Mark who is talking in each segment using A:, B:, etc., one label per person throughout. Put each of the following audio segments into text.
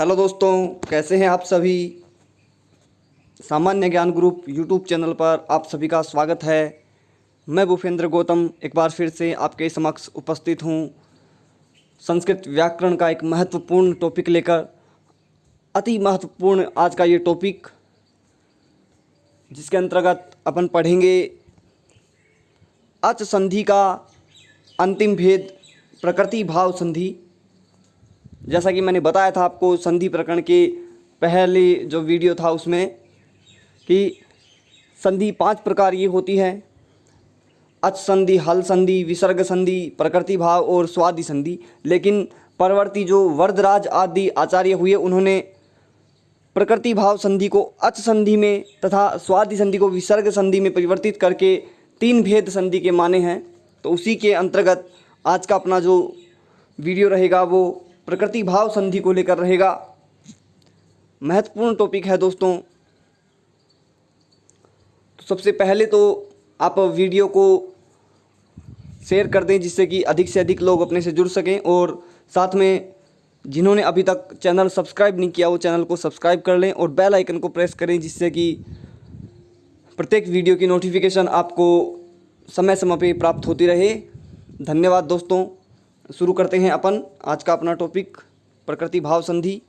A: Hello दोस्तों, कैसे हैं आप सभी। सामान्य ज्ञान ग्रुप यूट्यूब चैनल पर आप सभी का स्वागत है। मैं भूपेंद्र गौतम एक बार फिर से आपके समक्ष उपस्थित हूँ संस्कृत व्याकरण का एक महत्वपूर्ण टॉपिक लेकर। अति महत्वपूर्ण आज का ये टॉपिक, जिसके अंतर्गत अपन पढ़ेंगे अच संधि का अंतिम भेद, प्रकृति भाव संधि। जैसा कि मैंने बताया था आपको संधि प्रकरण के पहले जो वीडियो था उसमें कि संधि 5 प्रकार ये होती है: अच संधि, हल संधि, विसर्ग संधि, प्रकृति भाव और स्वादि संधि। लेकिन परवर्ती जो वरदराज आदि आचार्य हुए, उन्होंने प्रकृति भाव संधि को अच संधि में तथा स्वादि संधि को विसर्ग संधि में परिवर्तित करके 3 भेद संधि के माने हैं। तो उसी के अंतर्गत आज का अपना जो वीडियो रहेगा वो प्रकृति भाव संधि को लेकर रहेगा। महत्वपूर्ण टॉपिक है दोस्तों। तो सबसे पहले तो आप वीडियो को शेयर कर दें, जिससे कि अधिक से अधिक लोग अपने से जुड़ सकें, और साथ में जिन्होंने अभी तक चैनल सब्सक्राइब नहीं किया वो चैनल को सब्सक्राइब कर लें और बेल आइकन को प्रेस करें, जिससे कि प्रत्येक वीडियो की नोटिफिकेशन आपको समय समय पे प्राप्त होती रहे। धन्यवाद दोस्तों। शुरू करते हैं अपन आज का अपना टॉपिक, प्रकृति भाव संधि।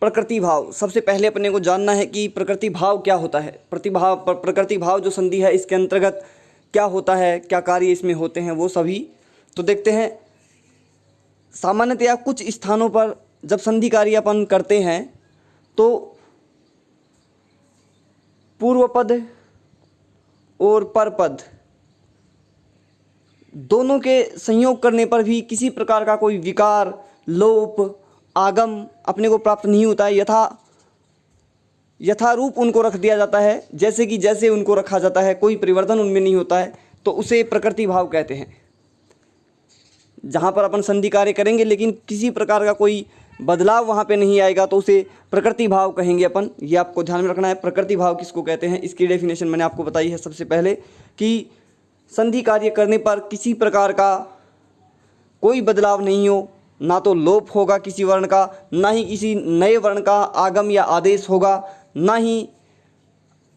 A: प्रकृति भाव, सबसे पहले अपने को जानना है कि प्रकृति भाव क्या होता है। प्रकृति भाव जो संधि है, इसके अंतर्गत क्या होता है, क्या कार्य इसमें होते हैं, वो सभी तो देखते हैं। सामान्यतया कुछ स्थानों पर जब संधि कार्य अपन करते हैं तो पूर्व पद और परपद दोनों के संयोग करने पर भी किसी प्रकार का कोई विकार, लोप, आगम अपने को प्राप्त नहीं होता है। यथारूप उनको रख दिया जाता है, जैसे उनको रखा जाता है, कोई परिवर्तन उनमें नहीं होता है, तो उसे प्रकृति भाव कहते हैं। जहाँ पर अपन संधि कार्य करेंगे लेकिन किसी प्रकार का कोई बदलाव वहाँ पे नहीं आएगा, तो उसे प्रकृति भाव कहेंगे अपन। ये आपको ध्यान में रखना है। प्रकृति भाव किसको कहते हैं, इसकी डेफिनेशन मैंने आपको बताई है सबसे पहले, कि संधि कार्य करने पर किसी प्रकार का कोई बदलाव नहीं हो, ना तो लोप होगा किसी वर्ण का, ना ही किसी नए वर्ण का आगम या आदेश होगा, ना ही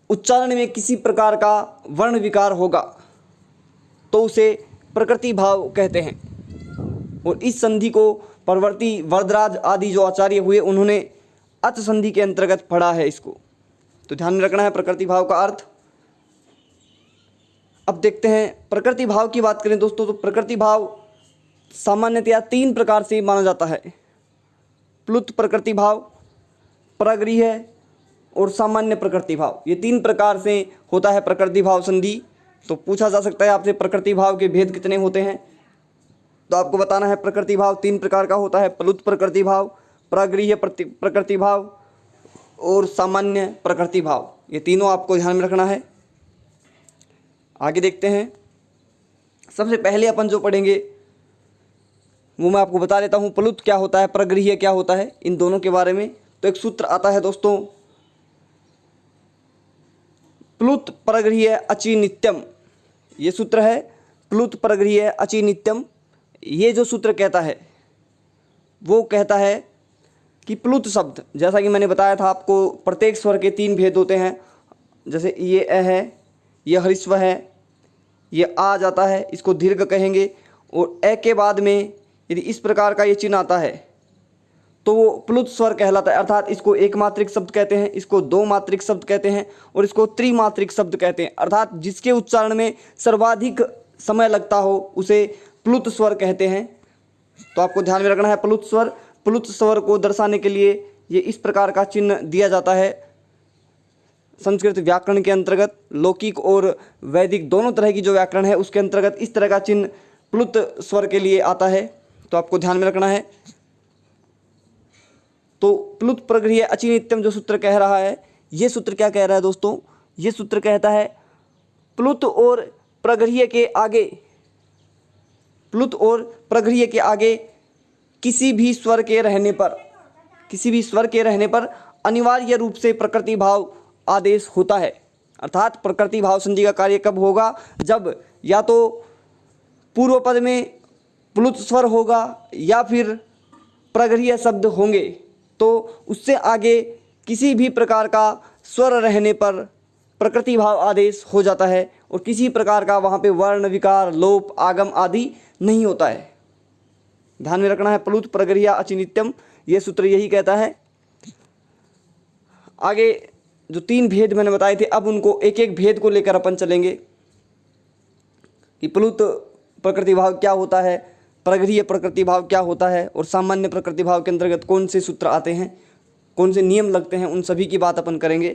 A: उच्चारण में किसी प्रकार का वर्ण विकार होगा, तो उसे प्रकृति भाव कहते हैं। और इस संधि को परवर्ती वरदराज आदि जो आचार्य हुए, उन्होंने अच संधि के अंतर्गत पढ़ा है इसको। तो ध्यान में रखना है प्रकृति भाव का अर्थ। अब देखते हैं प्रकृति भाव की बात करें दोस्तों, तो प्रकृति भाव सामान्यतया 3 प्रकार से माना जाता है: प्लुत प्रकृति भाव, प्रगृह्य और सामान्य प्रकृति भाव। ये 3 प्रकार से होता है प्रकृति भाव संधि। तो पूछा जा सकता है आपसे प्रकृति भाव के भेद कितने होते हैं, तो आपको बताना है प्रकृति भाव 3 प्रकार का होता है: प्लुत प्रकृति भाव, प्रगृह्य प्रकृति भाव और सामान्य प्रकृति भाव। ये तीनों आपको ध्यान में रखना है। आगे देखते हैं। सबसे पहले अपन जो पढ़ेंगे वो मैं आपको बता देता हूँ, प्लुत क्या होता है, प्रगृह्य क्या होता है, इन दोनों के बारे में। तो एक सूत्र आता है दोस्तों, प्लुत प्रगृह्य अचि नित्यम। ये सूत्र है, प्लुत प्रगृह्य अचि नित्यम। ये जो सूत्र कहता है वो कहता है कि प्लुत शब्द, जैसा कि मैंने बताया था आपको, प्रत्येक स्वर के 3 भेद होते हैं। जैसे ये अ है, ये हरिस्व है, ये आ जाता है, इसको दीर्घ कहेंगे। और ए के बाद में यदि इस प्रकार का ये चिन्ह आता है तो वो प्लुत स्वर कहलाता है। अर्थात इसको एक मात्रिक शब्द कहते हैं, इसको 2 मात्रिक शब्द कहते हैं और इसको त्रिमात्रिक शब्द कहते हैं। अर्थात जिसके उच्चारण में सर्वाधिक समय लगता हो उसे प्लुत स्वर कहते हैं। तो आपको ध्यान में रखना है प्लुत स्वर को दर्शाने के लिए ये इस प्रकार का चिन्ह दिया जाता है। संस्कृत व्याकरण के अंतर्गत लौकिक और वैदिक दोनों तरह की जो व्याकरण है उसके अंतर्गत इस तरह का चिन्ह प्लुत स्वर के लिए आता है। तो आपको ध्यान में रखना है। तो प्लुत प्रगृह्य अचि नित्यम जो सूत्र कह रहा है, ये सूत्र क्या कह रहा है दोस्तों, ये सूत्र कहता है प्लुत और प्रगृह्य के आगे, प्लुत और प्रगृह्य के आगे किसी भी स्वर के रहने पर अनिवार्य रूप से प्रकृति भाव आदेश होता है। अर्थात प्रकृति भाव संधि का कार्य कब होगा, जब या तो पूर्व पद में प्लुत स्वर होगा या फिर प्रगृह्य शब्द होंगे तो उससे आगे किसी भी प्रकार का स्वर रहने पर प्रकृति भाव आदेश हो जाता है और किसी प्रकार का वहाँ पे वर्ण विकार लोप आगम आदि नहीं होता है। ध्यान में रखना है, प्लुत प्रगृह्य अचि नित्यम, ये सूत्र यही कहता है। आगे जो 3 भेद मैंने बताए थे, अब उनको एक एक भेद को लेकर अपन चलेंगे कि प्लुत प्रकृति भाव क्या होता है, प्रगृह्य प्रकृति भाव क्या होता है और सामान्य प्रकृति भाव के अंतर्गत कौन से सूत्र आते हैं, कौन से नियम लगते हैं, उन सभी की बात अपन करेंगे।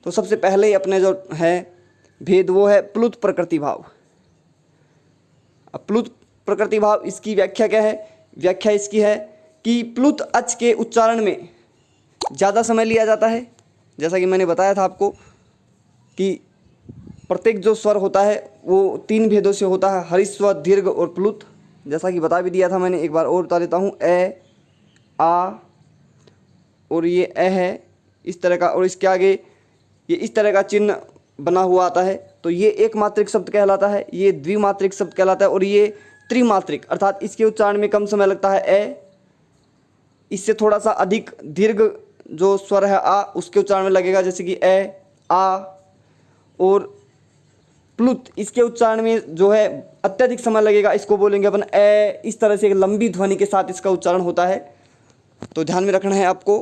A: तो सबसे पहले अपने जो है भेद वो है प्लुत प्रकृति भाव। अब प्लुत प्रकृति भाव, इसकी व्याख्या क्या है? व्याख्या इसकी है कि प्लुत अच के उच्चारण में ज़्यादा समय लिया जाता है। जैसा कि मैंने बताया था आपको कि प्रत्येक जो स्वर होता है वो 3 भेदों से होता है, हरिस्व, दीर्घ और प्लुत। जैसा कि बता भी दिया था मैंने, एक बार और बता देता हूँ। ए, आ और ये ए है इस तरह का, और इसके आगे ये इस तरह का चिन्ह बना हुआ आता है, तो ये एक मात्रिक शब्द कहलाता है, ये द्विमात्रिक शब्द कहलाता है और ये त्रिमात्रिक, अर्थात इसके उच्चारण में कम समय लगता है। ए, इससे थोड़ा सा अधिक दीर्घ जो स्वर है आ, उसके उच्चारण में लगेगा, जैसे कि ए, आ। और प्लुत, इसके उच्चारण में जो है अत्यधिक समय लगेगा, इसको बोलेंगे अपन ए। इस तरह से एक लंबी ध्वनि के साथ इसका उच्चारण होता है, तो ध्यान में रखना है आपको।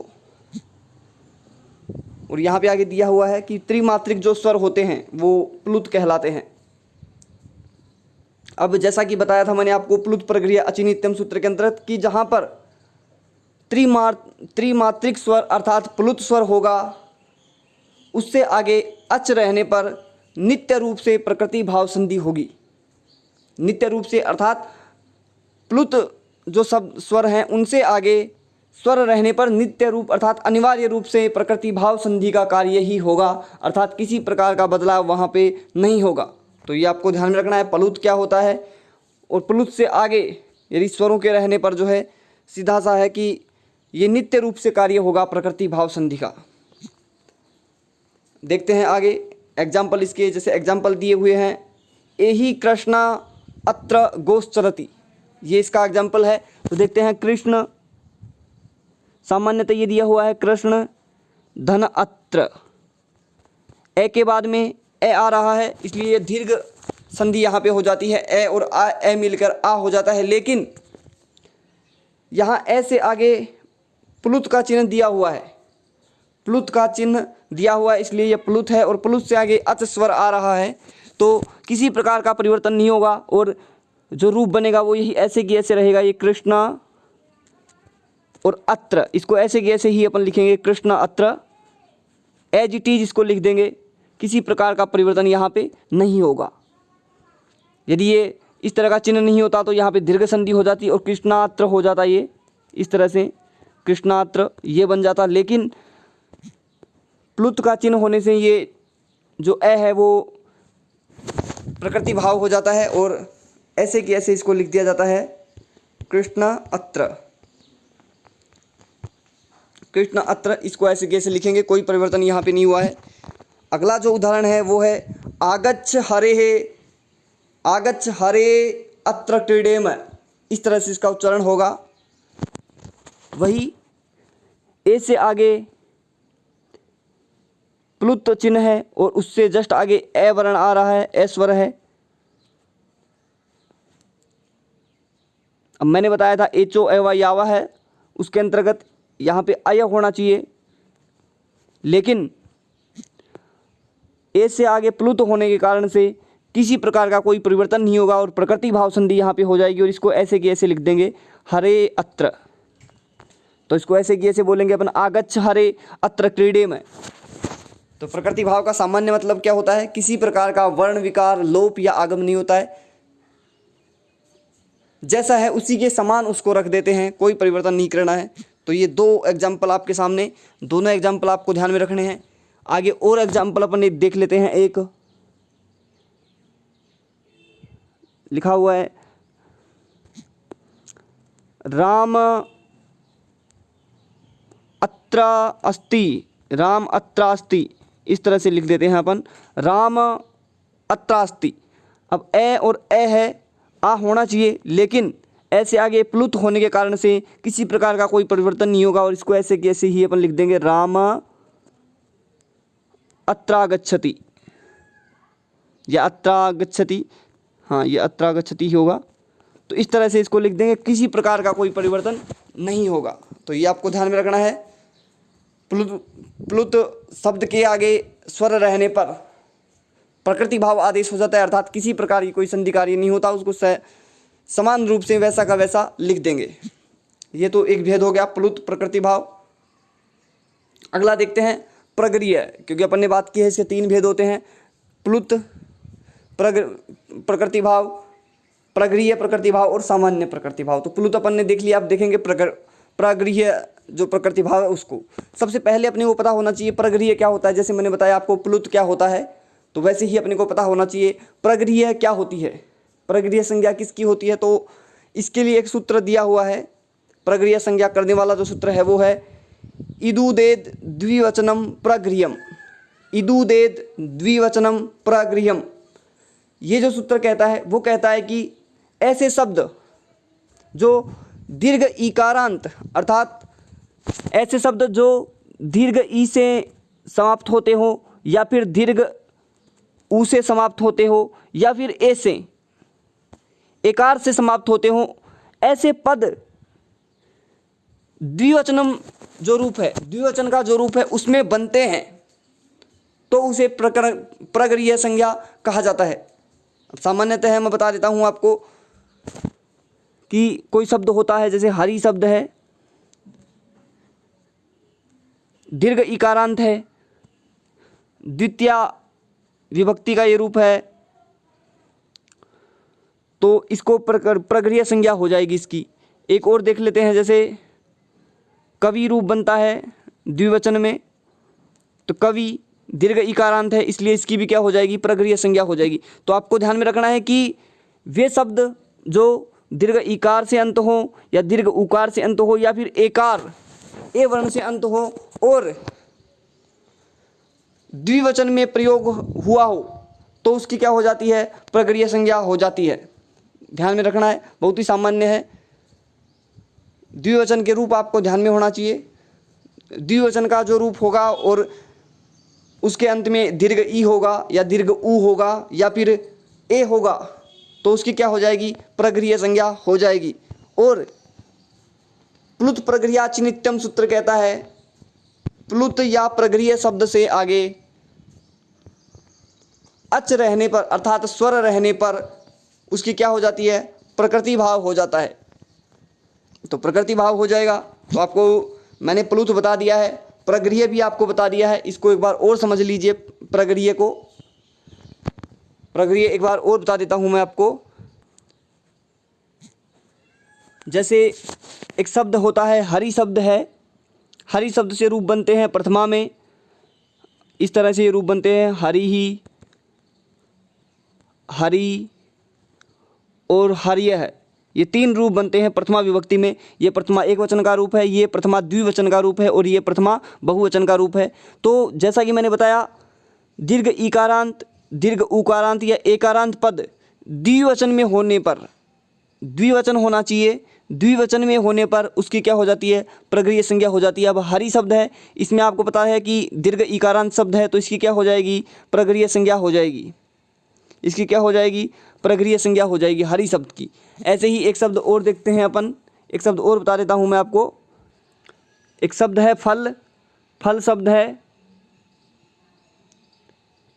A: और यहाँ पे आगे दिया हुआ है कि त्रिमात्रिक जो स्वर होते हैं वो प्लुत कहलाते हैं। अब जैसा कि बताया था मैंने आपको प्लुत प्रगृह्य अचि नित्यम सूत्र के अंतर्गत कि जहाँ पर त्रिमात्रिक स्वर अर्थात प्लुत स्वर होगा, उससे आगे अच रहने पर नित्य रूप से प्रकृति भाव संधि होगी। नित्य रूप से अर्थात प्लुत जो शब्द स्वर हैं उनसे आगे स्वर रहने पर नित्य रूप अर्थात अनिवार्य रूप से प्रकृति भाव संधि का कार्य ही होगा, अर्थात किसी प्रकार का बदलाव वहाँ पे नहीं होगा। तो ये आपको ध्यान में रखना है प्लुत क्या होता है। और प्लुत से आगे यदि स्वरों के रहने पर जो है सीधा सा है कि ये नित्य रूप से कार्य होगा प्रकृति भाव संधि का। देखते हैं आगे एग्जाम्पल इसके, जैसे एग्जाम्पल दिए हुए हैं, एहि कृष्णा अत्र गोश्चरति, ये इसका एग्जाम्पल है। तो देखते हैं, कृष्ण, सामान्यतः ये दिया हुआ है कृष्ण धन अत्र, ए के बाद में ए आ रहा है, इसलिए ये दीर्घ संधि यहाँ पे हो जाती है, ए और आ, ए मिलकर आ हो जाता है। लेकिन यहाँ ए से आगे प्लुत का चिन्ह दिया हुआ है, प्लुत का चिन्ह दिया हुआ है, इसलिए यह प्लुत है। और प्लुत से आगे अच स्वर आ रहा है, तो किसी प्रकार का परिवर्तन नहीं होगा और जो रूप बनेगा वो यही ऐसे की ऐसे रहेगा। ये कृष्णा और अत्र, इसको ऐसे की ऐसे ही अपन लिखेंगे, कृष्णा अत्र, एज इट इज इसको लिख देंगे, किसी प्रकार का परिवर्तन यहाँ पे नहीं होगा। यदि ये इस तरह का चिन्ह नहीं होता तो यहाँ पे दीर्घ संधि हो जाती और कृष्णात्र हो जाता, ये इस तरह से कृष्णात्र ये बन जाता। लेकिन प्लुत का चिन्ह होने से ये जो ए है वो प्रकृति भाव हो जाता है और ऐसे कि ऐसे इसको लिख दिया जाता है, कृष्ण अत्र, कृष्ण अत्र, इसको ऐसे कैसे लिखेंगे, कोई परिवर्तन यहाँ पे नहीं हुआ है। अगला जो उदाहरण है वो है आगच्छ हरे अत्र क्रीडेम, इस तरह से इसका उच्चारण होगा। वही ए से आगे प्लुत चिन्ह है और उससे जस्ट आगे ए वर्ण आ रहा है, ए स्वर है। अब मैंने बताया था एचो एवा यावा है, उसके अंतर्गत यहाँ पे अय होना चाहिए, लेकिन ए से आगे प्लुत होने के कारण से किसी प्रकार का कोई परिवर्तन नहीं होगा और प्रकृति भाव संधि यहाँ पे हो जाएगी और इसको ऐसे कि ऐसे लिख देंगे, हरे अत्र। तो इसको ऐसे कि ऐसे बोलेंगे अपन, आगच्छ हरे अत्र क्रीडेम। तो प्रकृति भाव का सामान्य मतलब क्या होता है, किसी प्रकार का वर्ण विकार लोप या आगम नहीं होता है, जैसा है उसी के समान उसको रख देते हैं, कोई परिवर्तन नहीं करना है। तो ये 2 एग्जाम्पल आपके सामने, दोनों एग्जाम्पल आपको ध्यान में रखने हैं। आगे और एग्जाम्पल अपन देख लेते हैं। एक लिखा हुआ है राम अत्र अस्ति, राम अत्र अस्ति, इस तरह से लिख देते हैं अपन, राम अत्र अस्ति। अब ए और ए है, आ होना चाहिए, लेकिन ऐसे आगे प्लुत होने के कारण से किसी प्रकार का कोई परिवर्तन नहीं होगा और इसको ऐसे कैसे ही अपन लिख देंगे राम अत्रागच्छति या अत्रागच्छति, हाँ ये अत्रागच्छति ही होगा। तो इस तरह से इसको लिख देंगे, किसी प्रकार का कोई परिवर्तन नहीं होगा। तो ये आपको ध्यान में रखना है। प्लुत शब्द के आगे स्वर रहने पर प्रकृति भाव आदेश हो जाता है, अर्थात किसी प्रकार की कोई संधि कार्य नहीं होता, उसको समान रूप से वैसा का वैसा लिख देंगे। ये तो एक भेद हो गया प्लुत प्रकृति भाव। अगला देखते हैं प्रगरीय, क्योंकि अपन ने बात की है इसके 3 भेद होते हैं, प्लुत प्रकृति भाव, प्रगरीय प्रकृति भाव और सामान्य प्रकृति भाव। तो प्लुत अपन ने देख लिया, आप देखेंगे प्रगरीय जो प्रकृति भाव है उसको। सबसे पहले अपने को पता होना चाहिए प्रगरीय क्या होता है। जैसे मैंने बताया आपको प्लुत क्या होता है, तो वैसे ही अपने को पता होना चाहिए प्रगरीय क्या होती है, प्रगरीय संज्ञा किसकी होती है। तो इसके लिए एक सूत्र दिया हुआ है, प्रगरीय संज्ञा करने वाला जो सूत्र है वो है इदुदेद द्विवचनम प्रगृह्यम, इदुदेद द्विवचनम प्रगृह्यम। ये जो सूत्र कहता है वो कहता है कि ऐसे शब्द जो दीर्घ ईकारांत, अर्थात ऐसे शब्द जो दीर्घ ई से समाप्त होते हो या फिर दीर्घ ऊ से समाप्त होते हो या फिर ए से एकार से समाप्त होते हो, ऐसे पद द्विवचनम जो रूप है, द्विवचन का जो रूप है उसमें बनते हैं, तो उसे प्रगरीय संज्ञा कहा जाता है। सामान्यतः मैं बता देता हूँ आपको कि कोई शब्द होता है, जैसे हरि शब्द है, दीर्घ इकारांत है, द्वितीया विभक्ति का ये रूप है, तो इसको प्रगरीय संज्ञा हो जाएगी इसकी। एक और देख लेते हैं, जैसे कवि रूप बनता है द्विवचन में, तो कवि दीर्घ इकारांत है, इसलिए इसकी भी क्या हो जाएगी, प्रगरीय संज्ञा हो जाएगी। तो आपको ध्यान में रखना है कि वे शब्द जो दीर्घ इकार से अंत हो या दीर्घ उकार से अंत हो या फिर एकार ए वर्ण से अंत हो और द्विवचन में प्रयोग हुआ हो, तो उसकी क्या हो जाती है, प्रगरीय संज्ञा हो जाती है। ध्यान में रखना है, बहुत ही सामान्य है। द्विवचन के रूप आपको ध्यान में होना चाहिए। द्विवचन का जो रूप होगा और उसके अंत में दीर्घ ई होगा या दीर्घ ऊ होगा या फिर ए होगा, तो उसकी क्या हो जाएगी, प्रगरीय संज्ञा हो जाएगी। और प्लुत प्रगृह्याचि नित्यम सूत्र कहता है, प्लुत या प्रगरीय शब्द से आगे अच रहने पर, अर्थात स्वर रहने पर उसकी क्या हो जाती है, प्रकृति भाव हो जाता है। तो प्रकृति भाव हो जाएगा। तो आपको मैंने प्लुत बता दिया है, प्रगरीय भी आपको बता दिया है। इसको एक बार और समझ लीजिए, प्रगरीय को, प्रगरीय एक बार और बता देता हूं मैं आपको। जैसे एक शब्द होता है हरि शब्द है, हरि शब्द से रूप बनते हैं प्रथमा में, इस तरह से ये रूप बनते हैं, हरि ही, हरि और हरिय है। ये 3 रूप बनते हैं प्रथमा विभक्ति में। ये प्रथमा एक वचन का रूप है, ये प्रथमा द्विवचन का रूप है और ये प्रथमा बहुवचन का रूप है। तो जैसा कि मैंने बताया, दीर्घ इकारांत, दीर्घ उकारांत या एकारांत पद द्विवचन में होने पर, द्विवचन होना चाहिए, द्विवचन में होने पर उसकी क्या हो जाती है, प्रगरीय संज्ञा हो जाती है। अब हरि शब्द है, इसमें आपको पता है कि दीर्घ इकारांत शब्द है, तो इसकी क्या हो जाएगी, प्रगरीय संज्ञा हो जाएगी। इसकी क्या हो जाएगी, प्रगरीय संज्ञा हो जाएगी हरि शब्द की। ऐसे ही एक शब्द और देखते हैं अपन, एक शब्द और बता देता हूँ मैं आपको। एक शब्द है फल, फल शब्द है,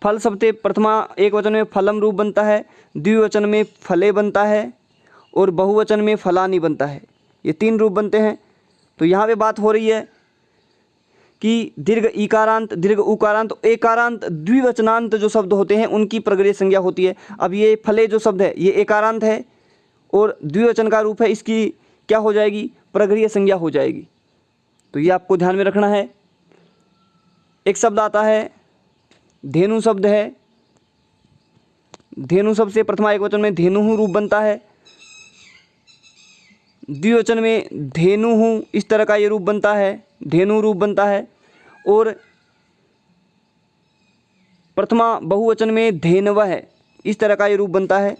A: फल शब्द प्रथमा एक वचन में फलम रूप बनता है, द्विवचन में फले बनता है और बहुवचन में फलानी बनता है। ये 3 रूप बनते हैं। तो यहाँ पे बात हो रही है कि दीर्घ इकारांत, दीर्घ उकारांत, एकारांत, द्विवचनांत जो शब्द होते हैं उनकी प्रगरीय संज्ञा होती है। अब ये फले जो शब्द है ये एकारांत है और द्विवचन का रूप है, इसकी क्या हो जाएगी, प्रगरीय संज्ञा हो जाएगी। तो ये आपको ध्यान में रखना है। एक शब्द आता है धेनु शब्द है, धेनु शब्द से प्रथमा एक वचन में धेनु रूप बनता है, द्विवचन में धेनु, इस तरह का ये रूप बनता है, धेनु रूप बनता है और प्रथमा बहुवचन में धेनव है, इस तरह का ये रूप बनता है।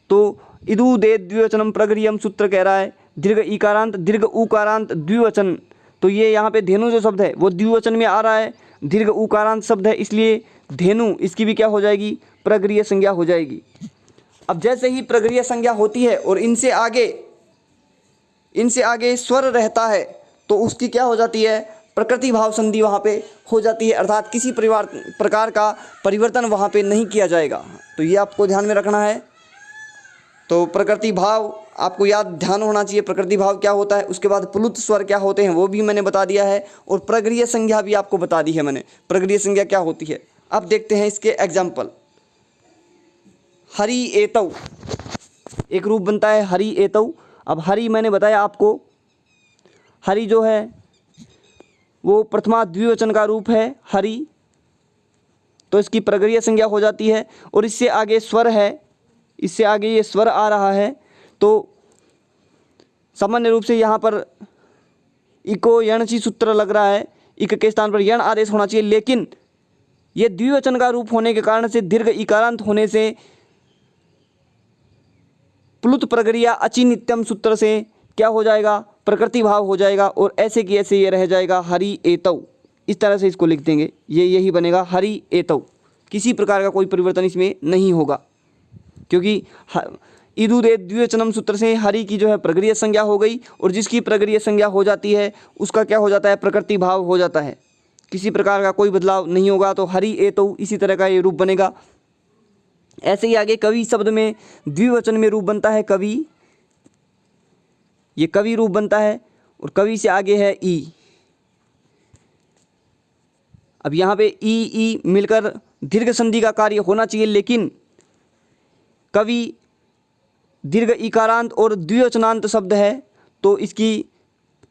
A: तो इदु दे द्विवचनम प्रगृह्यम सूत्र कह रहा है दीर्घ ईकारांत दीर्घ उकारांत द्विवचन, तो ये यहाँ पे धेनु जो शब्द है वो द्विवचन में आ रहा है, दीर्घ उकारांत शब्द है, इसलिए धेनु इसकी भी क्या हो जाएगी, प्रगृह्य संज्ञा हो जाएगी। अब जैसे ही प्रगृह्य संज्ञा होती है और इनसे आगे स्वर रहता है तो उसकी क्या हो जाती है, प्रकृति भाव संधि वहाँ पे हो जाती है, अर्थात किसी प्रकार का परिवर्तन वहाँ पे नहीं किया जाएगा। तो ये आपको ध्यान में रखना है। तो प्रकृति भाव आपको ध्यान होना चाहिए, प्रकृति भाव क्या होता है, उसके बाद प्लुत स्वर क्या होते हैं वो भी मैंने बता दिया है, और प्रगृह्य संज्ञा भी आपको बता दी है मैंने, प्रगृह्य संज्ञा क्या होती है। अब देखते हैं इसके एग्जाम्पल। हरि एतौ एक रूप बनता है हरि एतौ। अब हरि मैंने बताया आपको, हरि जो है वो प्रथमा द्विवचन का रूप है हरि, तो इसकी प्रगृह्य संज्ञा हो जाती है। और इससे आगे स्वर है, इससे आगे ये स्वर आ रहा है, तो सामान्य रूप से यहाँ पर इको यणची सूत्र लग रहा है, इक के स्थान पर यण आदेश होना चाहिए, लेकिन ये द्विवचन का रूप होने के कारण से दीर्घ इकारांत होने से प्लुत प्रगृह्य अचि नित्यम सूत्र से क्या हो जाएगा, प्रकृति भाव हो जाएगा, और ऐसे की ऐसे ये रह जाएगा हरि एतौ। इस तरह से इसको लिख देंगे, ये यही बनेगा हरि एतौ, किसी प्रकार का कोई परिवर्तन इसमें नहीं होगा, क्योंकि इदु दे द्विवचनम सूत्र से हरि की जो है प्रगृह्य संज्ञा हो गई, और जिसकी प्रगृह्य संज्ञा हो जाती है उसका क्या हो जाता है, प्रकृति भाव हो जाता है, किसी प्रकार का कोई बदलाव नहीं होगा। तो हरि एतौ इसी तरह का ये रूप बनेगा। ऐसे ही आगे कवि शब्द में द्विवचन में रूप बनता है कवि, ये कवि रूप बनता है, और कवि से आगे है ई। अब यहाँ पे ई मिलकर दीर्घ संधि का कार्य होना चाहिए, लेकिन कवि दीर्घ इकारांत और द्विवचनांत शब्द है, तो इसकी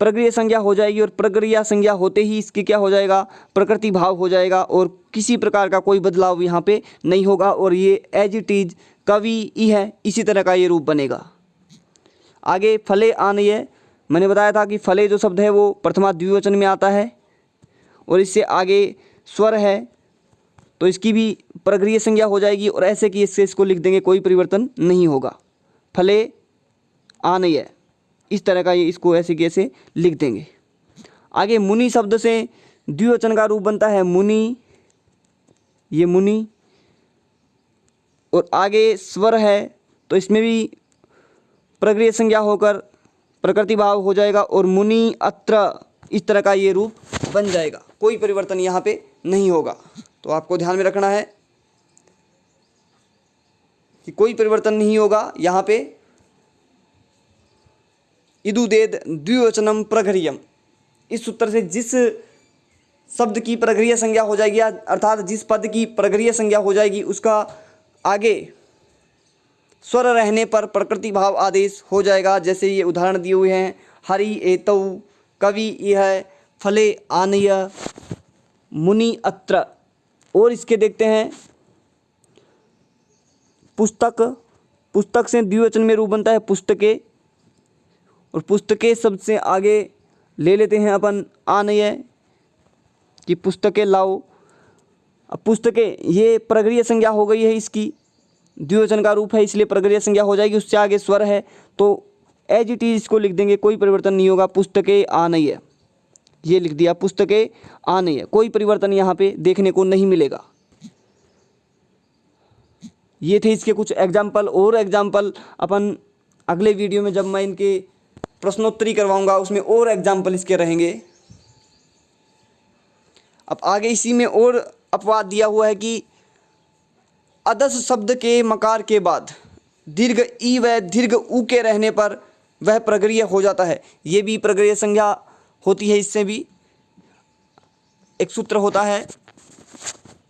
A: प्रगृह्य संज्ञा हो जाएगी, और प्रगृह्य संज्ञा होते ही इसकी क्या हो जाएगा, प्रकृति भाव हो जाएगा, और किसी प्रकार का कोई बदलाव यहाँ पे नहीं होगा, और ये एज इट इज कवि ई है, इसी तरह का ये रूप बनेगा। आगे फले आनय, मैंने बताया था कि फले जो शब्द है वो प्रथमा द्विवचन में आता है, और इससे आगे स्वर है, तो इसकी भी प्रगृह्य संज्ञा हो जाएगी, और ऐसे कि इससे इसको लिख देंगे, कोई परिवर्तन नहीं होगा। फले आनय, इस तरह का ये इसको ऐसे की ऐसे लिख देंगे। आगे मुनि शब्द से द्विवचन का रूप बनता है मुनि, ये मुनि, और आगे स्वर है, तो इसमें भी प्रगृह्य संज्ञा होकर प्रकृति भाव हो जाएगा, और मुनि अत्र, इस तरह का ये रूप बन जाएगा, कोई परिवर्तन यहाँ पे नहीं होगा। तो आपको ध्यान में रखना है कि कोई परिवर्तन नहीं होगा यहाँ पे। इदु देद द्विवचनम प्रगृह्यम, इस सूत्र से जिस शब्द की प्रगृह्य संज्ञा हो जाएगी, अर्थात जिस पद की प्रगृह्य संज्ञा हो जाएगी, उसका आगे स्वर रहने पर प्रकृति भाव आदेश हो जाएगा। जैसे ये उदाहरण दिए हुए हैं, हरि एतौ, कवि यह, फले आनय, मुनि अत्र। और इसके देखते हैं पुस्तक, पुस्तक से द्विवचन में रूप बनता है पुस्तके, और पुस्तके शब्द से आगे ले लेते हैं अपन आनय, कि पुस्तकें लाओ। अब पुस्तकें ये प्रगृह्य संज्ञा हो गई है, इसकी द्विवचन का रूप है इसलिए प्रगृह्य संज्ञा हो जाएगी, उससे आगे स्वर है, तो एज इट इज इसको लिख देंगे, कोई परिवर्तन नहीं होगा। पुस्तकें आनय, ये लिख दिया, पुस्तकें आनय, कोई परिवर्तन यहाँ पे देखने को नहीं मिलेगा। ये थे इसके कुछ एग्जाम्पल, और एग्जाम्पल अपन अगले वीडियो में जब मैं इनके प्रश्नोत्तरी करवाऊंगा उसमें और एग्जाम्पल इसके रहेंगे। अब आगे इसी में और अपवाद दिया हुआ है कि अदस शब्द के मकार के बाद दीर्घ ई व दीर्घ ऊ के रहने पर वह प्रगृह्य हो जाता है। ये भी प्रगृह्य संज्ञा होती है, इससे भी एक सूत्र होता है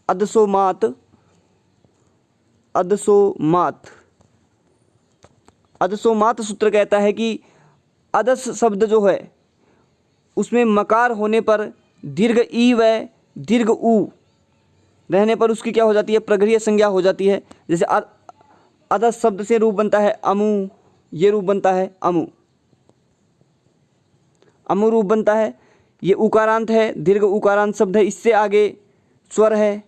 A: अदसोमात, अदसोमात, अदसोमात सूत्र कहता है कि अदस शब्द जो है उसमें मकार होने पर दीर्घ ई व दीर्घ ऊ रहने पर उसकी क्या हो जाती है, प्रगृह्य संज्ञा हो जाती है। जैसे अदस शब्द से रूप बनता है अमु, ये रूप बनता है अमु, अमु रूप बनता है, ये उकारांत है, दीर्घ उकारांत शब्द है, इससे आगे स्वर है,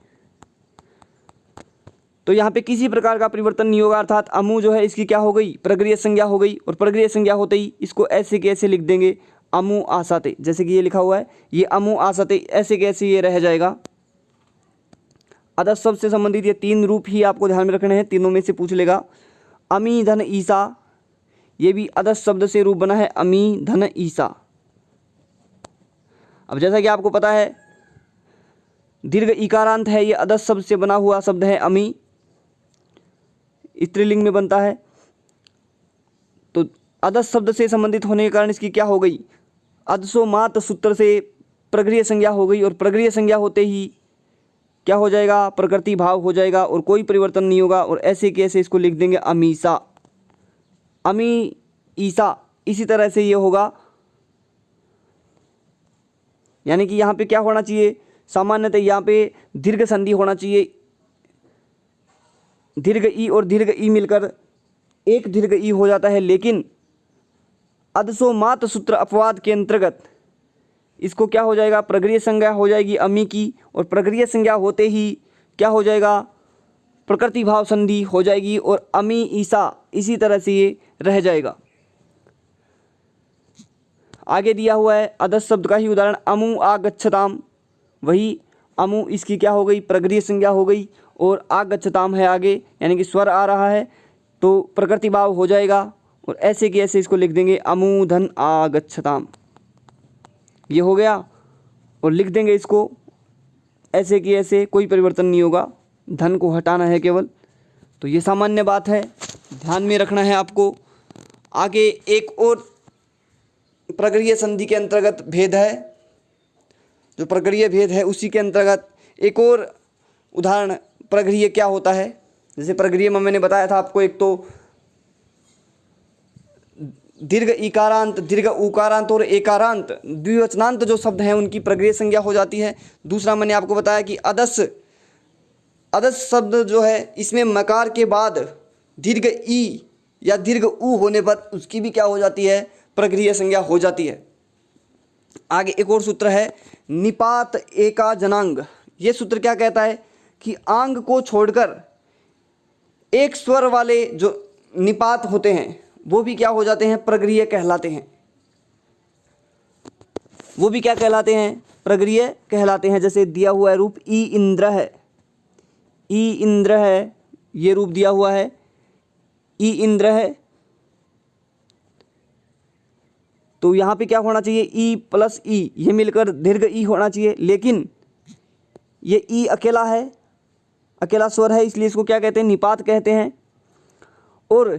A: तो यहाँ पे किसी प्रकार का परिवर्तन नहीं होगा, अर्थात अमु जो है इसकी क्या हो गई, प्रगृह्य संज्ञा हो गई, और प्रगृह्य संज्ञा होते ही इसको ऐसे के ऐसे लिख देंगे अमु आसाते, जैसे कि ये लिखा हुआ है, ये अमु आसाते ऐसे के ऐसे ये रह जाएगा। अदस शब्द से संबंधित ये 3 रूप ही आपको ध्यान में रखने हैं, तीनों में से पूछ लेगा। अमी धन ईसा, ये भी अदस शब्द से रूप बना है, अमी धन ईसा। अब जैसा कि आपको पता है दीर्घ इकारांत है, ये अदस शब्द से बना हुआ शब्द है अमी, स्त्रीलिंग में बनता है। तो अदस शब्द से संबंधित होने के कारण इसकी क्या हो गई, अदसो मात सूत्र से प्रगृह्य संज्ञा हो गई, और प्रगृह्य संज्ञा होते ही क्या हो जाएगा, प्रकृति भाव हो जाएगा और कोई परिवर्तन नहीं होगा, और ऐसे के ऐसे इसको लिख देंगे अमीसा, अमी ईसा। इसी तरह से ये होगा, यानी कि यहाँ पे क्या होना चाहिए, सामान्यतः यहाँ पे दीर्घ संधि होना चाहिए, दीर्घ ई और दीर्घ ई मिलकर एक दीर्घ ई हो जाता है, लेकिन अदसो मात सूत्र अपवाद के अंतर्गत इसको क्या हो जाएगा, प्रगृह्य संज्ञा हो जाएगी अमी की, और प्रगृह्य संज्ञा होते ही क्या हो जाएगा, प्रकृति भाव संधि हो जाएगी, और अमी ईसा इसी तरह से ये रह जाएगा। आगे दिया हुआ है अदस शब्द का ही उदाहरण, अमु आगच्छताम, वही अमु इसकी क्या हो गई, प्रगृह्य संज्ञा हो गई, और आगच्छताम है आगे, यानी कि स्वर आ रहा है तो प्रकृति भाव हो जाएगा, और ऐसे कि ऐसे इसको लिख देंगे अमु धन आगच्छताम, ये हो गया। और लिख देंगे इसको ऐसे कि ऐसे, कोई परिवर्तन नहीं होगा, धन को हटाना है केवल। तो ये सामान्य बात है, ध्यान में रखना है आपको। आगे एक और प्रगृह्य संधि के अंतर्गत भेद है, जो प्रगृह्य भेद है उसी के अंतर्गत एक और उदाहरण प्रगृह्य क्या होता है। जैसे प्रगृह्य में मैंने बताया था आपको, एक तो दीर्घ इकारांत, दीर्घ उकारांत और एकारांत द्विवचनांत जो शब्द हैं उनकी प्रगृह्य संज्ञा हो जाती है। दूसरा मैंने आपको बताया कि अदस शब्द जो है इसमें मकार के बाद दीर्घ ई या दीर्घ उ होने पर उसकी भी क्या हो जाती है, प्रगृह्य संज्ञा हो जाती है। आगे एक और सूत्र है निपात एका जनांग। ये सूत्र क्या कहता है कि आंग को छोड़कर एक स्वर वाले जो निपात होते हैं वो भी क्या हो जाते हैं, प्रगृह्य कहलाते हैं। वो भी क्या कहलाते हैं, प्रगृह्य कहलाते हैं। जैसे दिया हुआ है रूप ई इंद्र है, ई इंद्र है, ये रूप दिया हुआ है ई इंद्र है। तो यहाँ पे क्या होना चाहिए, ई प्लस ई, ये मिलकर दीर्घ ई होना चाहिए, लेकिन ये ई अकेला है, अकेला स्वर है, इसलिए इसको क्या कहते हैं, निपात कहते हैं। और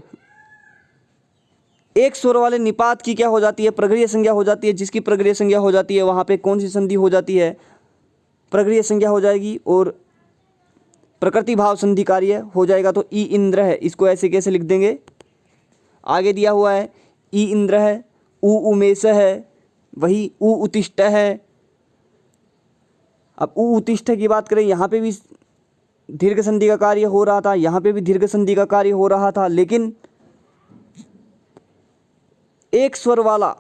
A: एक स्वर वाले निपात की क्या हो जाती है, प्रगृह्य संज्ञा हो जाती है। जिसकी प्रगृह्य संज्ञा हो जाती है वहाँ पे कौन सी संधि हो जाती है, प्रगृह्य संज्ञा हो जाएगी, और प्रकृति भाव संधि कार्य हो जाएगा। तो ई इंद्र है, इसको ऐसे कैसे लिख देंगे, आगे दिया हुआ है ई इंद्र है, उ उमेश है, वही उ उत्तिष्ठ है। अब उ उत्तिष्ठ की बात करें, यहाँ पे भी दीर्घ संधि का कार्य हो रहा था, यहाँ पे भी दीर्घ संधि का कार्य हो रहा था, लेकिन एक स्वर वाला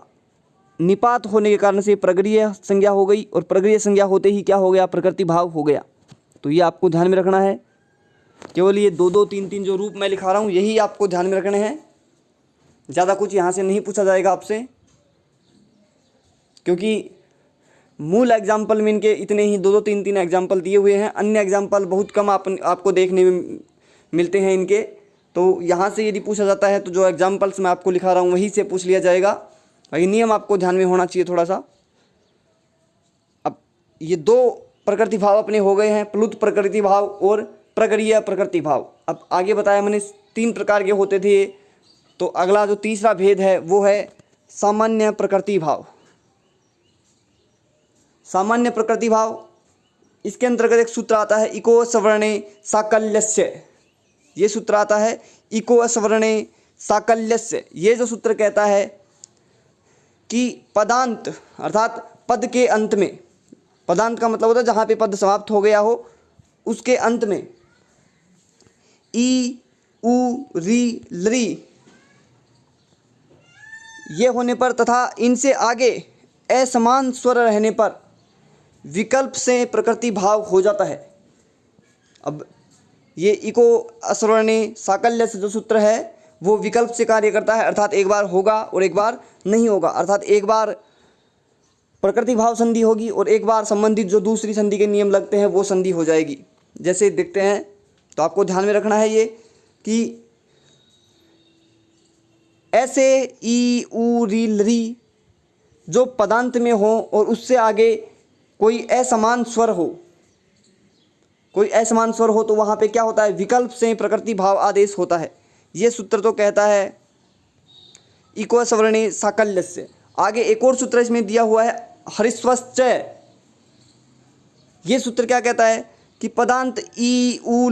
A: निपात होने के कारण से प्रगृह्य संज्ञा हो गई, और प्रगृह्य संज्ञा होते ही क्या हो गया, प्रकृति भाव हो गया। तो ये आपको ध्यान में रखना है। केवल ये 2-2, 3-3 जो रूप मैं लिखा रहा हूँ यही आपको ध्यान में रखने हैं, ज़्यादा कुछ यहाँ से नहीं पूछा जाएगा आपसे, क्योंकि मूल एग्जाम्पल में इनके इतने ही 2-2, 3-3 एग्जाम्पल दिए हुए हैं। अन्य एग्जाम्पल बहुत कम आपको देखने में मिलते हैं इनके। तो यहाँ से यदि पूछा जाता है तो जो एग्जाम्पल्स मैं आपको लिखा रहा हूँ वहीं से पूछ लिया जाएगा। ये नियम आपको ध्यान में होना चाहिए थोड़ा सा। अब ये 2 प्रकृति भाव अपने हो गए हैं, प्लुत प्रकृति भाव और प्रगृह्य प्रकृति भाव। अब आगे बताया मैंने 3 प्रकार के होते थे, तो अगला जो तीसरा भेद है वो है सामान्य प्रकृति भाव। सामान्य प्रकृति भाव, इसके अंतर्गत एक सूत्र आता है इको सवर्णे साकल्यस्य। ये सूत्र आता है इको सवर्णे साकल्यस्य। ये जो सूत्र कहता है कि पदांत अर्थात पद के अंत में, पदांत का मतलब होता है जहाँ पे पद समाप्त हो गया हो उसके अंत में ई उ री लरी ये होने पर तथा इनसे आगे असमान स्वर रहने पर विकल्प से प्रकृति भाव हो जाता है। अब ये इको अस्वर्णे साकल्य से जो सूत्र है वो विकल्प से कार्य करता है, अर्थात एक बार होगा और एक बार नहीं होगा, अर्थात एक बार प्रकृति भाव संधि होगी और एक बार संबंधित जो दूसरी संधि के नियम लगते हैं वो संधि हो जाएगी। जैसे देखते हैं, तो आपको ध्यान में रखना है ये कि ऐसे ई ऊ री री जो पदांत में हो और उससे आगे कोई असमान स्वर हो, कोई असमान स्वर हो, तो वहाँ पे क्या होता है, विकल्प से प्रकृति भाव आदेश होता है। ये सूत्र तो कहता है इको सवर्णे साकल्य से। आगे एक और सूत्र इसमें दिया हुआ है हरिस्वश्च। ये सूत्र क्या कहता है कि पदांत ई ऊ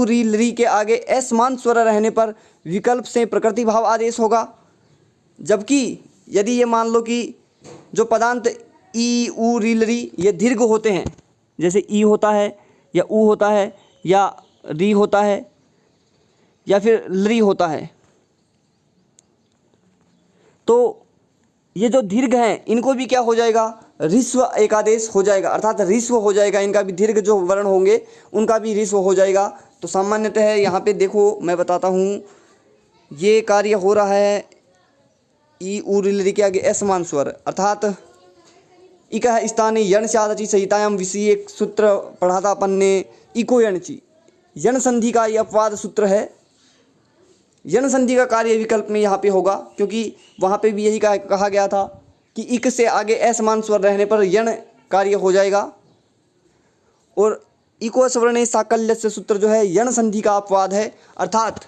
A: री ली के आगे असमान स्वर रहने पर विकल्प से प्रकृति भाव आदेश होगा। जबकि यदि ये मान लो कि जो पदांत ई ऊ री ली ये दीर्घ होते हैं, जैसे ई होता है या ऊ होता है या री होता है या फिर ली होता है, तो ये जो दीर्घ हैं इनको भी क्या हो जाएगा, ऋस्व एकादेश हो जाएगा, अर्थात ऋस्व हो जाएगा। इनका भी दीर्घ जो वर्ण होंगे उनका भी ऋस्व हो जाएगा। तो सामान्यतः यहाँ पे देखो मैं बताता हूँ, ये कार्य हो रहा है ई ऊ री के आगे असमान स्वर, अर्थात इकः स्थाने यण स्यादचि संहितायाम विषय एक सूत्र पढ़ा था अपन ने, इको यणचि। यण संधि का ये अपवाद सूत्र है। यण संधि का कार्य विकल्प में यहाँ पे होगा, क्योंकि वहाँ पे भी यही कहा गया था कि इक से आगे असमान स्वर रहने पर यण कार्य हो जाएगा। और इको सवर्णे साकल्य से सूत्र जो है यण संधि का अपवाद है, अर्थात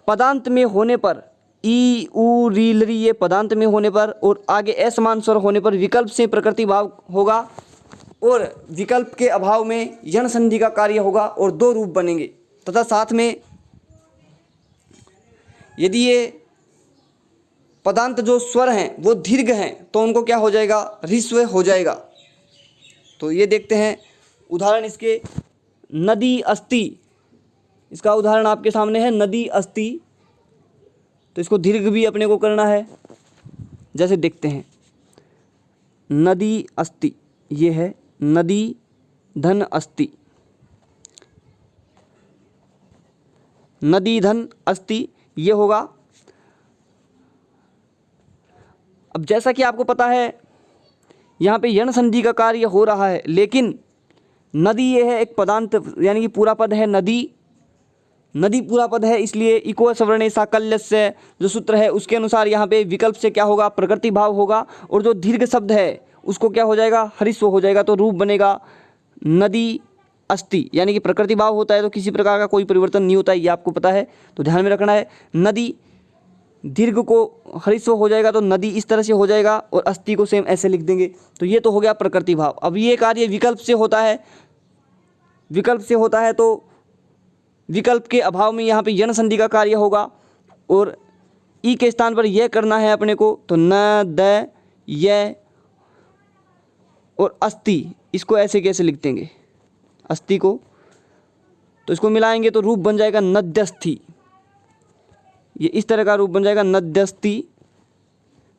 A: पदांत में होने पर ई ऊ री ली ये पदांत में होने पर और आगे असमान स्वर होने पर विकल्प से प्रकृति भाव होगा और विकल्प के अभाव में यण संधि का कार्य होगा और दो रूप बनेंगे। तथा साथ में यदि ये पदांत जो स्वर हैं वो दीर्घ हैं तो उनको क्या हो जाएगा, ऋस्व हो जाएगा। तो ये देखते हैं उदाहरण इसके, नदी अस्ति, इसका उदाहरण आपके सामने है नदी अस्ति। तो इसको दीर्घ भी अपने को करना है, जैसे देखते हैं नदी अस्ति, ये है नदी धन अस्ति, नदी धन अस्ति ये होगा। अब जैसा कि आपको पता है यहाँ पे यण संधि का कार्य हो रहा है, लेकिन नदी ये है एक पदांत, यानी कि पूरा पद है नदी, नदी पूरा पद है, इसलिए इको सवर्णे साकल्य से जो सूत्र है उसके अनुसार यहाँ पे विकल्प से क्या होगा, प्रकृति भाव होगा और जो दीर्घ शब्द है उसको क्या हो जाएगा, हरिस्व हो जाएगा। तो रूप बनेगा नदी अस्ति, यानी कि प्रकृति भाव होता है तो किसी प्रकार का कोई परिवर्तन नहीं होता है, ये आपको पता है, तो ध्यान में रखना है। नदी दीर्घ को हरिस्व हो जाएगा तो नदी इस तरह से हो जाएगा और अस्ति को सेम ऐसे लिख देंगे। तो ये तो हो गया प्रकृति भाव। अब ये कार्य विकल्प से होता है, विकल्प से होता है तो विकल्प के अभाव में यहाँ पे यण संधि का कार्य होगा और ई के स्थान पर यह करना है अपने को, तो न द य और अस्ति, इसको ऐसे कैसे लिख देंगे अस्ति को, तो इसको मिलाएंगे तो रूप बन जाएगा नद्यस्थि। ये इस तरह का रूप बन जाएगा नद्यस्थि,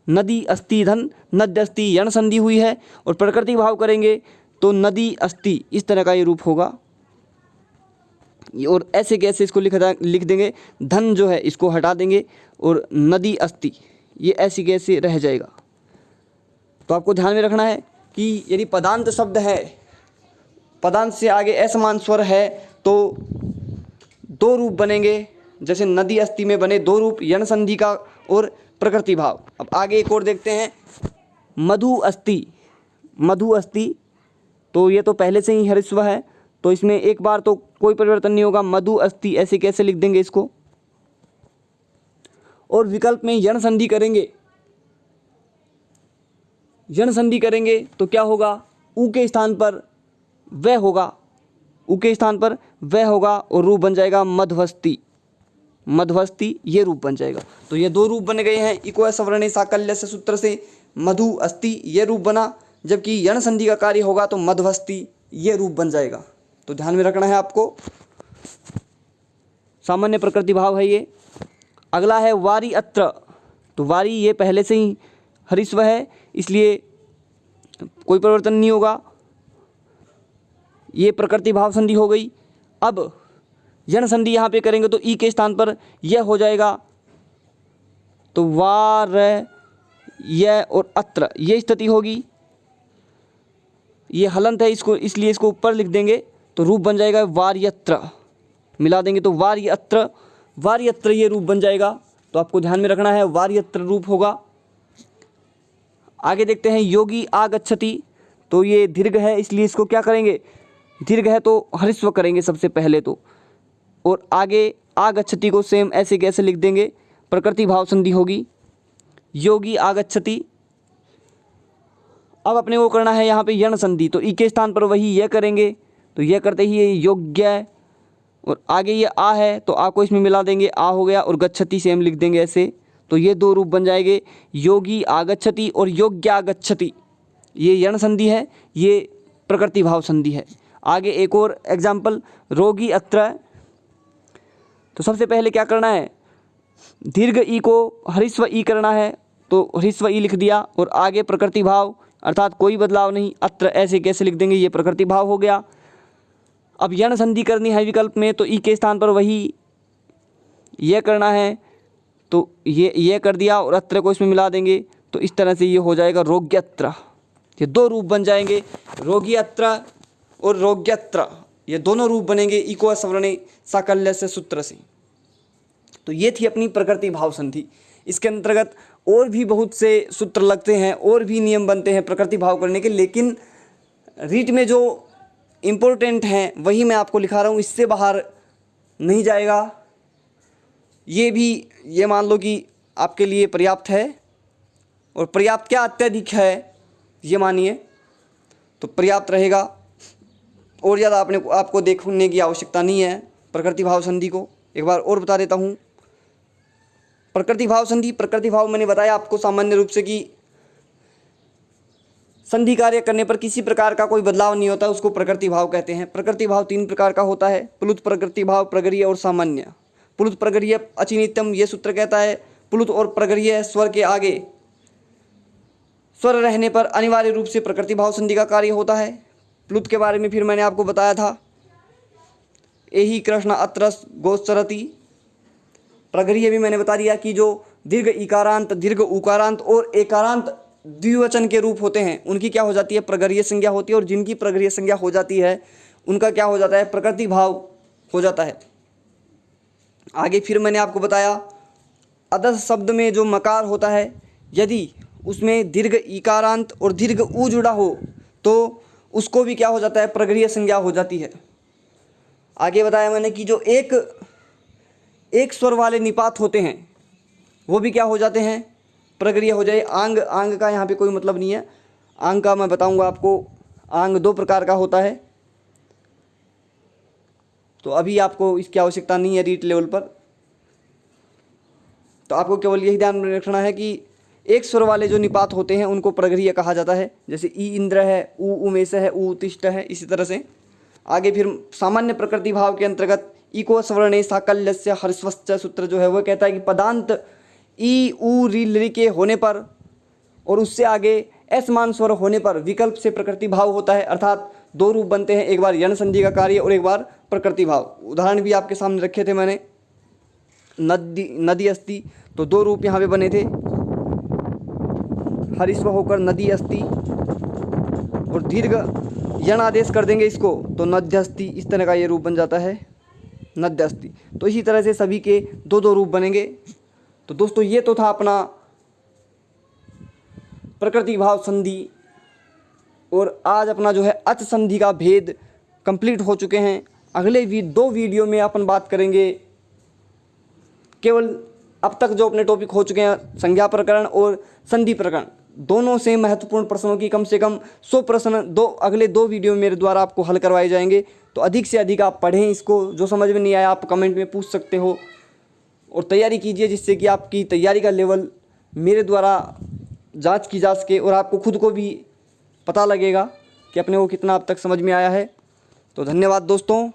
A: नदी अस्ति धन नद्यस्थि, यण संधि हुई है और प्रकृति भाव करेंगे तो नदी अस्ति, इस तरह का ये रूप होगा। और ऐसे कैसे इसको लिख देंगे, धन जो है इसको हटा देंगे और नदी अस्ति, ये ऐसी कैसे रह जाएगा। तो आपको ध्यान में रखना है कि यदि पदांत शब्द है, पदांत से आगे असमान स्वर है तो दो रूप बनेंगे, जैसे नदी अस्ति में बने दो रूप, यण संधि का और प्रकृति भाव। अब आगे एक और देखते हैं, मधु अस्ति, मधु अस्ति, तो ये तो पहले से ही हरिस्व है तो इसमें एक बार तो कोई परिवर्तन नहीं होगा, मधु अस्ति ऐसे कैसे लिख देंगे इसको। और विकल्प में यण संधि करेंगे, यण संधि करेंगे तो क्या होगा, ऊ के स्थान पर वह होगा, ऊ के स्थान पर वह होगा और रूप बन जाएगा मध्वस्ति, मध्वस्ति ये रूप बन जाएगा। तो ये दो रूप बन गए हैं इको सवर्णे साकल्य से सूत्र से, मधु अस्ति ये रूप बना, जबकि यण संधि का कार्य होगा तो मध्वस्ति ये रूप बन जाएगा। तो ध्यान में रखना है आपको, सामान्य प्रकृति भाव है ये। अगला है वारी अत्र, तो वारी ये पहले से ही हरिस्व है इसलिए कोई परिवर्तन नहीं होगा, ये प्रकृति भाव संधि हो गई। अब यण संधि यहाँ पे करेंगे तो ई के स्थान पर यह हो जाएगा, तो वार यह और अत्र ये स्थिति होगी। ये हलंत है, इसको इसलिए इसको ऊपर लिख देंगे तो रूप बन जाएगा वार्यत्र, मिला देंगे तो वार्यत्र, वार्यत्र ये रूप बन जाएगा। तो आपको ध्यान में रखना है वार्यत्र रूप होगा। आगे देखते हैं योगी आगच्छति, तो ये दीर्घ है इसलिए इसको क्या करेंगे, दीर्घ है तो हरिस्व करेंगे सबसे पहले तो, और आगे आगच्छति को सेम ऐसे कैसे लिख देंगे, प्रकृति भाव संधि होगी, योगी आगच्छति। अब अपने को करना है यहाँ पे यण संधि, तो ई के स्थान पर वही यह करेंगे, तो यह करते ही ये योग्य है, और आगे ये आ है तो आ को इसमें मिला देंगे, आ हो गया, और गच्छति सेम लिख देंगे ऐसे, तो ये दो रूप बन जाएंगे, योगी आगच्छति और योग्य आगच्छति। ये यण संधि है, ये प्रकृति भाव संधि है। आगे एक और एग्जाम्पल, रोगी अत्र, तो सबसे पहले क्या करना है, दीर्घ ई को हरिस्व ई करना है, तो हरिस्व ई लिख दिया, और आगे प्रकृति भाव अर्थात कोई बदलाव नहीं, अत्र ऐसे कैसे लिख देंगे, ये प्रकृति भाव हो गया। अब यण संधि करनी है विकल्प में, तो ई के स्थान पर वही ये करना है, तो ये कर दिया और अत्र को इसमें मिला देंगे, तो इस तरह से ये हो जाएगा रोग्यत्र। ये दो रूप बन जाएंगे, रोगी अत्र और रोग्यत्र, ये दोनों रूप बनेंगे इको सवर्णे साकल्य से सूत्र से। तो ये थी अपनी प्रकृति भाव संधि। इसके अंतर्गत और भी बहुत से सूत्र लगते हैं और भी नियम बनते हैं प्रकृति भाव करने के, लेकिन रीट में जो इम्पोर्टेंट हैं वही मैं आपको लिखा रहा हूँ, इससे बाहर नहीं जाएगा। ये भी ये मान लो कि आपके लिए पर्याप्त है, और पर्याप्त क्या अत्यधिक है ये मानिए, तो पर्याप्त रहेगा, और ज़्यादा आपको देखने की आवश्यकता नहीं है प्रकृति भाव संधि को। एक बार और बता देता हूँ, प्रकृति भाव संधि, प्रकृति भाव मैंने बताया आपको सामान्य रूप से कि संधि कार्य करने पर किसी प्रकार का कोई बदलाव नहीं होता, उसको प्रकृति भाव कहते हैं। प्रकृति भाव तीन प्रकार का होता है, प्लुत प्रकृति भाव, प्रगरीय और सामान्य। प्लुत प्रगरीय अचिनित्यम ये सूत्र कहता है, प्लुत और प्रगरीय स्वर के आगे स्वर रहने पर अनिवार्य रूप से प्रकृति भाव संधि का कार्य होता है। प्लुत के बारे में फिर मैंने आपको बताया था, एही कृष्ण अत्र गोचरति। प्रगरीय भी मैंने बता दिया कि जो दीर्घ इकारांत, दीर्घ उकारांत और एकारांत द्विवचन के रूप होते हैं उनकी क्या हो जाती है, प्रगरीय संज्ञा होती है, और जिनकी प्रगरीय संज्ञा हो जाती है उनका क्या हो जाता है, प्रकृति भाव हो जाता है। आगे फिर मैंने आपको बताया अदस शब्द में जो मकार होता है, यदि उसमें दीर्घ इकारांत और दीर्घ ऊ जुड़ा हो तो उसको भी क्या हो जाता है, प्रगरीय संज्ञा हो जाती है। आगे बताया मैंने कि जो एक स्वर वाले निपात होते हैं वो भी क्या हो जाते हैं, प्रगरीय हो जाए। आंग, आंग का यहाँ पे कोई मतलब नहीं है, आंग का मैं बताऊंगा आपको। आंग दो प्रकार का होता है, तो अभी आपको इसकी आवश्यकता नहीं है रीट लेवल पर। तो आपको केवल यही ध्यान में रखना है कि एक स्वर वाले जो निपात होते हैं उनको प्रगरीय कहा जाता है, जैसे ई इंद्र है, ऊ उमेश है, ऊ उत्तिष्ठ है, इसी तरह से। आगे फिर सामान्य प्रकृति भाव के अंतर्गत इको सवर्णे साकल्यस्य हर्स्वश्च सूत्र जो है वो कहता है कि पदांत ई ऊ री लि के होने पर और उससे आगे असमान स्वर होने पर विकल्प से प्रकृति भाव होता है, अर्थात दो रूप बनते हैं, एक बार यण संधि का कार्य और एक बार प्रकृति भाव। उदाहरण भी आपके सामने रखे थे मैंने, नदी अस्ति, तो दो रूप यहाँ पे बने थे, हरिस्व होकर नदी अस्ति, और दीर्घ यण आदेश कर देंगे इसको तो नद्यस्ति, इस तरह का ये रूप बन जाता है नद्यस्ति। तो इसी तरह से सभी के दो दो रूप बनेंगे। तो दोस्तों ये तो था अपना प्रकृति भाव संधि, और आज अपना जो है अच संधि का भेद कंप्लीट हो चुके हैं। अगले दो वीडियो में अपन बात करेंगे केवल अब तक जो अपने टॉपिक हो चुके हैं, संज्ञा प्रकरण और संधि प्रकरण, दोनों से महत्वपूर्ण प्रश्नों की कम से कम 100 प्रश्न अगले दो वीडियो मेरे द्वारा आपको हल करवाए जाएंगे। तो अधिक से अधिक आप पढ़ें इसको, जो समझ में नहीं आया आप कमेंट में पूछ सकते हो, और तैयारी कीजिए जिससे कि आपकी तैयारी का लेवल मेरे द्वारा जांच की जा सके और आपको खुद को भी पता लगेगा कि अपने को कितना अब तक समझ में आया है। तो धन्यवाद दोस्तों।